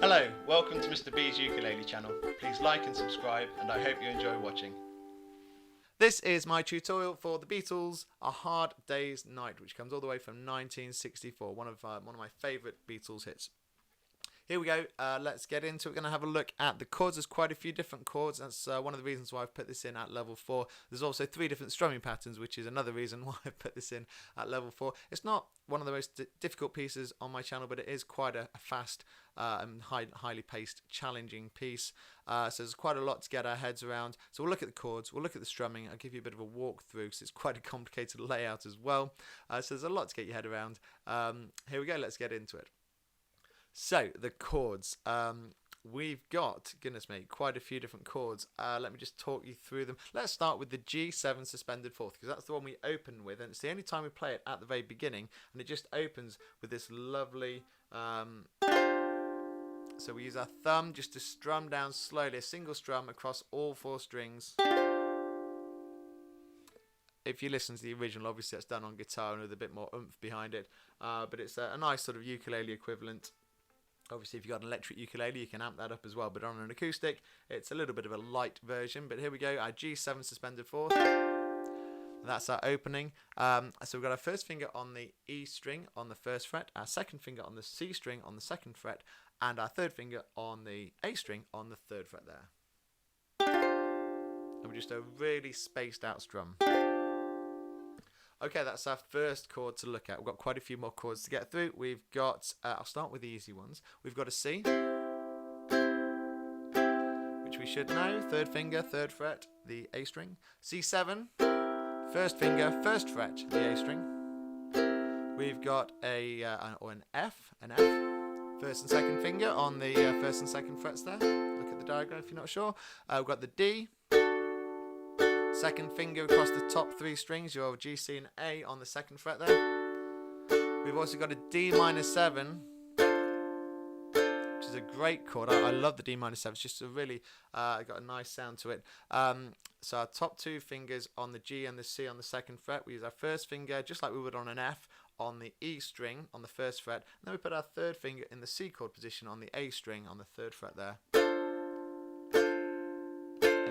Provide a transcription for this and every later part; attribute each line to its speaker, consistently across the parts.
Speaker 1: Hello, welcome to Mr. B's Ukulele channel. Please like and subscribe, and I hope you enjoy watching. This is my tutorial for the Beatles' A Hard Day's Night, which comes all the way from 1964, one of my favourite Beatles hits. Here we go, let's get into it. We're going to have a look at the chords. There's quite a few different chords. That's one of the reasons why I've put this in at level 4. There's also 3 different strumming patterns, which is another reason why I've put this in at level 4. It's not one of the most difficult pieces on my channel, but it is quite a fast and highly paced, challenging piece. So there's quite a lot to get our heads around. So we'll look at the chords, we'll look at the strumming. I'll give you a bit of a walkthrough because it's quite a complicated layout as well. So there's a lot to get your head around. Here we go, let's get into it. So, the chords. We've got, goodness me, quite a few different chords. Let me just talk you through them. Let's start with the G7 suspended fourth, because that's the one we open with, and it's the only time we play it at the very beginning, and it just opens with this lovely... So we use our thumb just to strum down slowly, a single strum across all 4 strings. If you listen to the original, obviously it's done on guitar and with a bit more oomph behind it, but it's a nice sort of ukulele equivalent. Obviously, if you've got an electric ukulele, you can amp that up as well, but on an acoustic, it's a little bit of a light version. But here we go, our G7 suspended fourth. That's our opening. So we've got our first finger on the E string on the 1st fret, our second finger on the C string on the 2nd fret, and our third finger on the A string on the 3rd fret there. And we're just a really spaced out strum. Okay, that's our first chord to look at. We've got quite a few more chords to get through. We've got, I'll start with the easy ones. We've got a C, which we should know. 3rd finger, 3rd fret, the A string. C7, 1st finger, 1st fret, the A string. We've got an F, 1st and 2nd finger on the 1st and 2nd frets there. Look at the diagram if you're not sure. We've got the D. 2nd finger across the top 3 strings, your G, C and A on the 2nd fret there. We've also got a D minor 7, which is a great chord. I love the D minor 7. It's just a really got a nice sound to it. So our top 2 fingers on the G and the C on the 2nd fret. We use our 1st finger just like we would on an F on the E string on the 1st fret. And then we put our 3rd finger in the C chord position on the A string on the 3rd fret there.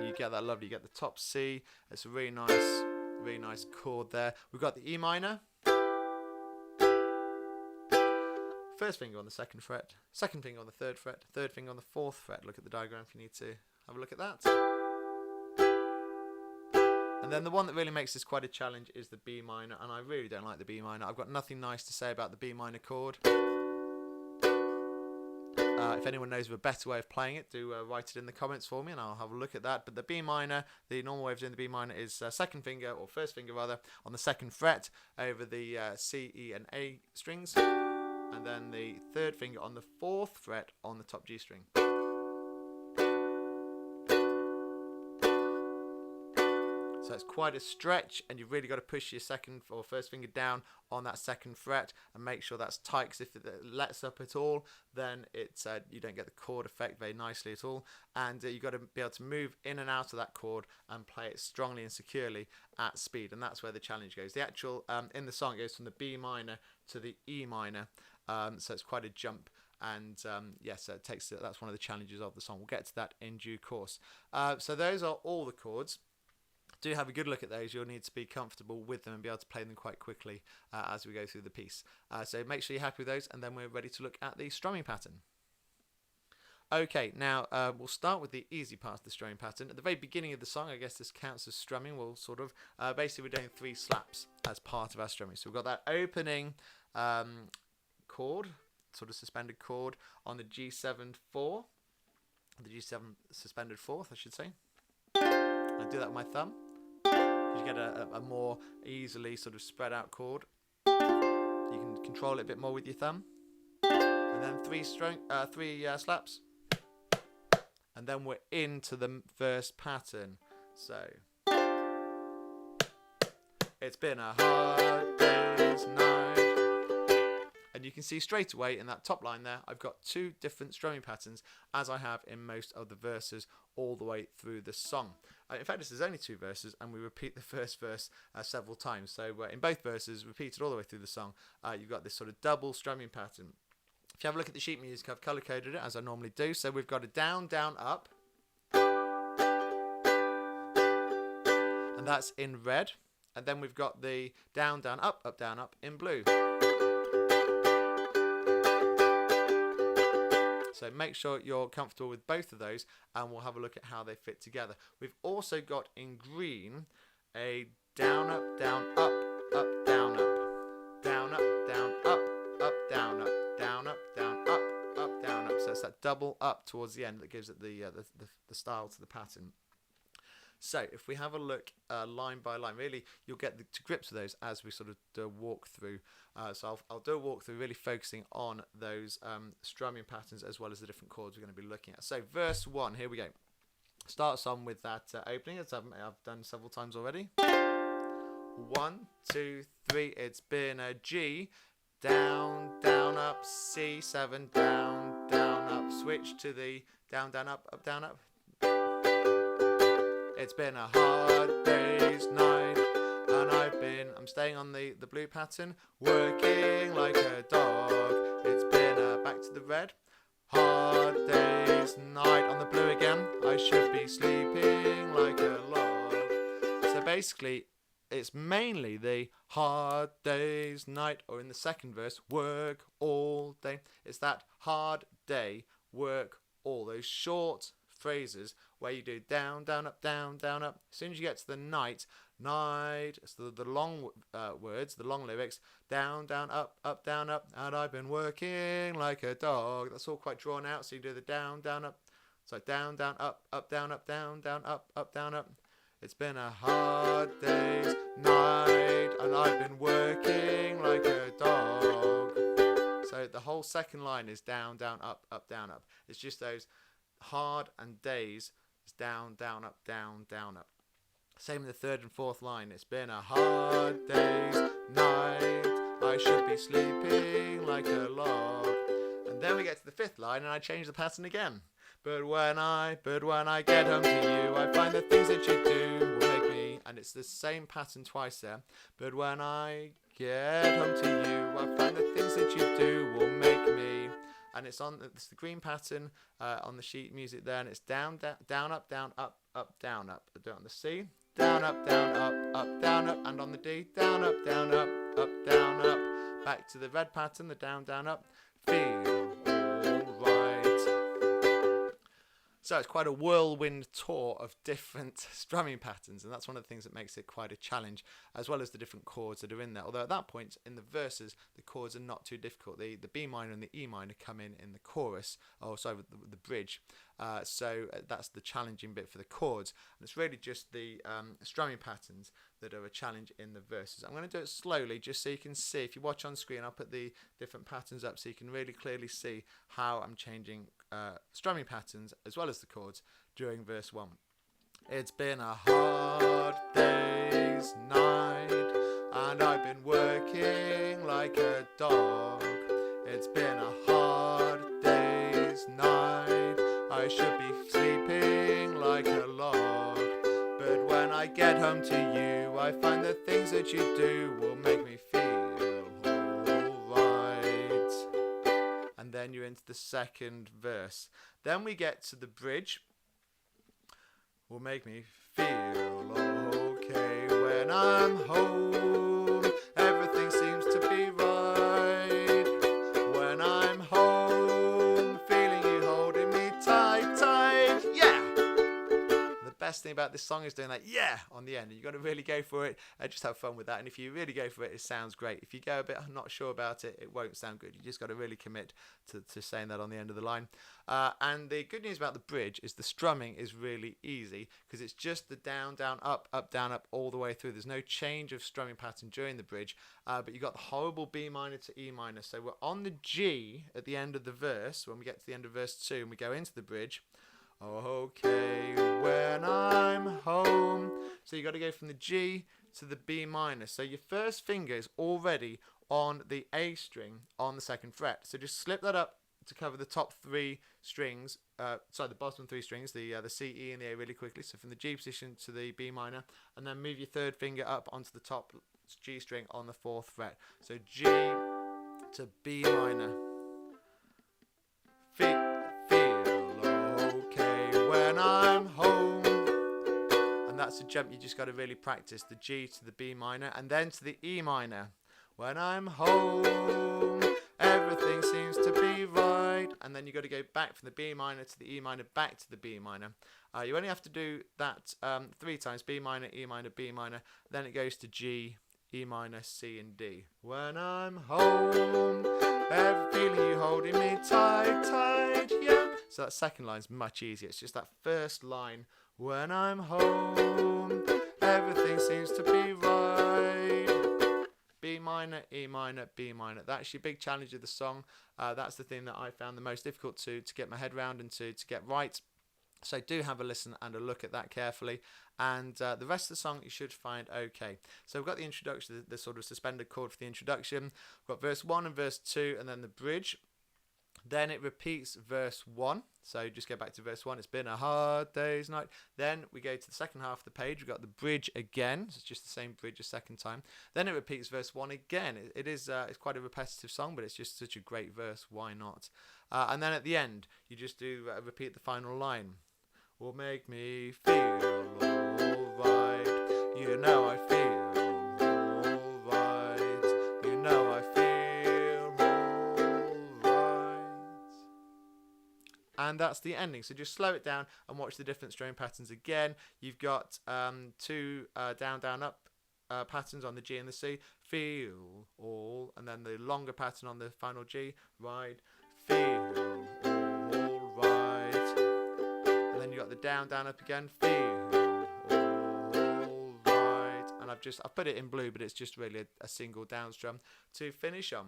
Speaker 1: You get that lovely, you get the top C. It's a really nice chord there. We've got the E minor. 1st finger on the 2nd fret, 2nd finger on the 3rd fret, 3rd finger on the 4th fret. Look at the diagram if you need to have a look at that. And then the one that really makes this quite a challenge is the B minor, and I really don't like the B minor. I've got nothing nice to say about the B minor chord. If anyone knows of a better way of playing it, do write it in the comments for me and I'll have a look at that. But the B minor, the normal way of doing the B minor is 2nd finger, or 1st finger rather, on the 2nd fret over the C, E and A strings, and then the 3rd finger on the 4th fret on the top G string. So it's quite a stretch, and you've really got to push your 2nd or 1st finger down on that 2nd fret and make sure that's tight, because if it lets up at all, then it's you don't get the chord effect very nicely at all. And you've got to be able to move in and out of that chord and play it strongly and securely at speed, and that's where the challenge goes. The actual, in the song, it goes from the B minor to the E minor, so it's quite a jump. And yes, so that's one of the challenges of the song. We'll get to that in due course. So those are all the chords. Do have a good look at those. You'll need to be comfortable with them and be able to play them quite quickly as we go through the piece. So make sure you're happy with those, and then we're ready to look at the strumming pattern. Okay, now we'll start with the easy part of the strumming pattern. At the very beginning of the song, I guess this counts as strumming. We'll sort of, basically we're doing 3 slaps as part of our strumming. So we've got that opening chord, sort of suspended chord on the G7 4, the G7 suspended fourth, I should say. I do that with my thumb. You get a more easily sort of spread out chord. You can control it a bit more with your thumb. And then 3 slaps. And then we're into the first pattern. So it's been a hard day's night. And you can see straight away in that top line there, I've got 2 different strumming patterns, as I have in most of the verses all the way through the song. In fact, this is only 2 verses, and we repeat the first verse several times. So in both verses, repeated all the way through the song, you've got this sort of double strumming pattern. If you have a look at the sheet music, I've color coded it as I normally do. So we've got a down, down, up, and that's in red. And then we've got the down, down, up in blue. So make sure you're comfortable with both of those, and we'll have a look at how they fit together. We've also got in green a down, up, down, up, down, up, down, up, down, up, down, up, down, up, down, up, down, up. So it's that double up towards the end that gives it the style to the pattern. So if we have a look line by line, really you'll get to grips with those as we sort of do a walk through. So I'll do a walk through, really focusing on those strumming patterns as well as the different chords we're going to be looking at. So verse 1, here we go. Starts on with that opening, as I've done several times already. 1, 2, 3. It's been a G, down, down, up, C7, down, down, up. Switch to the down, down, up, down, up. It's been a hard day's night, and I'm staying on the blue pattern, working like a dog. It's been back to the red, hard day's night. On the blue again, I should be sleeping like a log. So basically, it's mainly the hard day's night, or in the second verse, work all day. It's that hard day, work all. Those short phrases where you do down, down, up, down, down, up. As soon as you get to the night, so the long words, the long lyrics, down, down, up, down, up, and I've been working like a dog. That's all quite drawn out, so you do the down, down, up. So down, down, up, down, up, down, down, up, down, up. It's been a hard day's night, and I've been working like a dog. So the whole second line is down, down, up, down, up. It's just those hard and days. It's down, down, up, down, down, up. Same in the third and fourth line. It's been a hard day's night, I should be sleeping like a log. And then we get to the fifth line, and I change the pattern again. But when I get home to you, I find the things that you do will make me. And it's the same pattern twice there. But when I get home to you, I find the things that you do will make me. And it's the green pattern on the sheet music there, and it's down, down, up, down, up, down, up. I do it on the C, down, up, down, up, and on the D, down, up, down, up, down, up. Back to the red pattern, the down, down, up. Feel alright. So it's quite a whirlwind tour of different strumming patterns, and that's one of the things that makes it quite a challenge, as well as the different chords that are in there. Although at that point in the verses, the chords are not too difficult. The B minor and the E minor come in the chorus, the bridge. So that's the challenging bit for the chords, and it's really just the strumming patterns that are a challenge in the verses. I'm going to do it slowly just so you can see. If you watch on screen, I'll put the different patterns up so you can really clearly see how I'm changing strumming patterns as well as the chords during verse 1. It's been a hard day's night, and I've been working like a dog. It's been a hard day's night, I should be sleeping like a log. But when I get home to you, I find the things that you do will make me feel alright. And then you're into the second verse. Then we get to the bridge. Will make me feel okay when I'm home. Everything seems to be right when I'm home, feeling you holding me tight, tight. Yeah. The best thing about this song is doing that yeah on the end. You've got to really go for it. Just have fun with that. And if you really go for it, it sounds great. If you go a bit not sure about it, it won't sound good. You just got to really commit to saying that on the end of the line. And the good news about the bridge is the strumming is really easy because it's just the down, down, up, down, up all the way through. There's no change of strumming pattern during the bridge, but you've got the horrible B minor to E minor. So we're on the G at the end of the verse when we get to the end of verse 2 and we go into the bridge. Okay, when I'm home. So you got to go from the G to the B minor. So your first finger is already on the A string on the second fret. So just slip that up to cover the top three strings, the bottom three strings, the C, E, and the A really quickly. So from the G position to the B minor, and then move your third finger up onto the top G string on the fourth fret. So G to B minor. to jump, you just got to really practice the G to the B minor and then to the E minor. When I'm home, everything seems to be right. And then you got to go back from the B minor to the E minor, back to the B minor. You only have to do that 3 times: B minor, E minor, B minor. Then it goes to G, E minor, C, and D. When I'm home, feeling you holding me tight, tight, yeah. So that second line's much easier. It's just that first line. When I'm home, everything seems to be right. B minor, E minor, B minor. That's your big challenge of the song. That's the thing that I found the most difficult to get my head around and to get right. So do have a listen and a look at that carefully. And the rest of the song you should find okay. So we've got the introduction, the sort of suspended chord for the introduction. We've got verse 1 and verse 2 and then the bridge. Then it repeats verse 1. So just go back to verse 1. It's been a hard day's night. Then we go to the second half of the page. We've got the bridge again. So it's just the same bridge a second time. Then it repeats verse 1 again. It's quite a repetitive song, but it's just such a great verse. Why not? And then at the end, you just do repeat the final line. Will make me feel alright. You know I feel alright. You know I feel alright. And that's the ending. So just slow it down and watch the different strumming patterns again. You've got 2 down, down, up patterns on the G and the C. Feel all, and then the longer pattern on the final G. Right. Feel all right. And then you got the down, down, up again. Feel all right. And I've put it in blue, but it's just really a single down strum to finish on.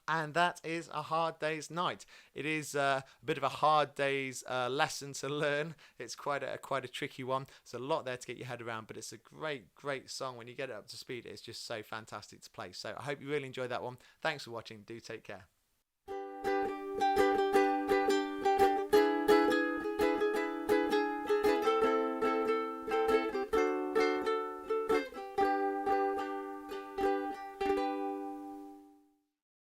Speaker 1: And that is A Hard Day's Night. It is a bit of a hard day's lesson to learn. It's quite a tricky one. There's a lot there to get your head around, but it's a great song. When you get it up to speed, it's just so fantastic to play. So I hope you really enjoyed that one. Thanks for watching. Do take care.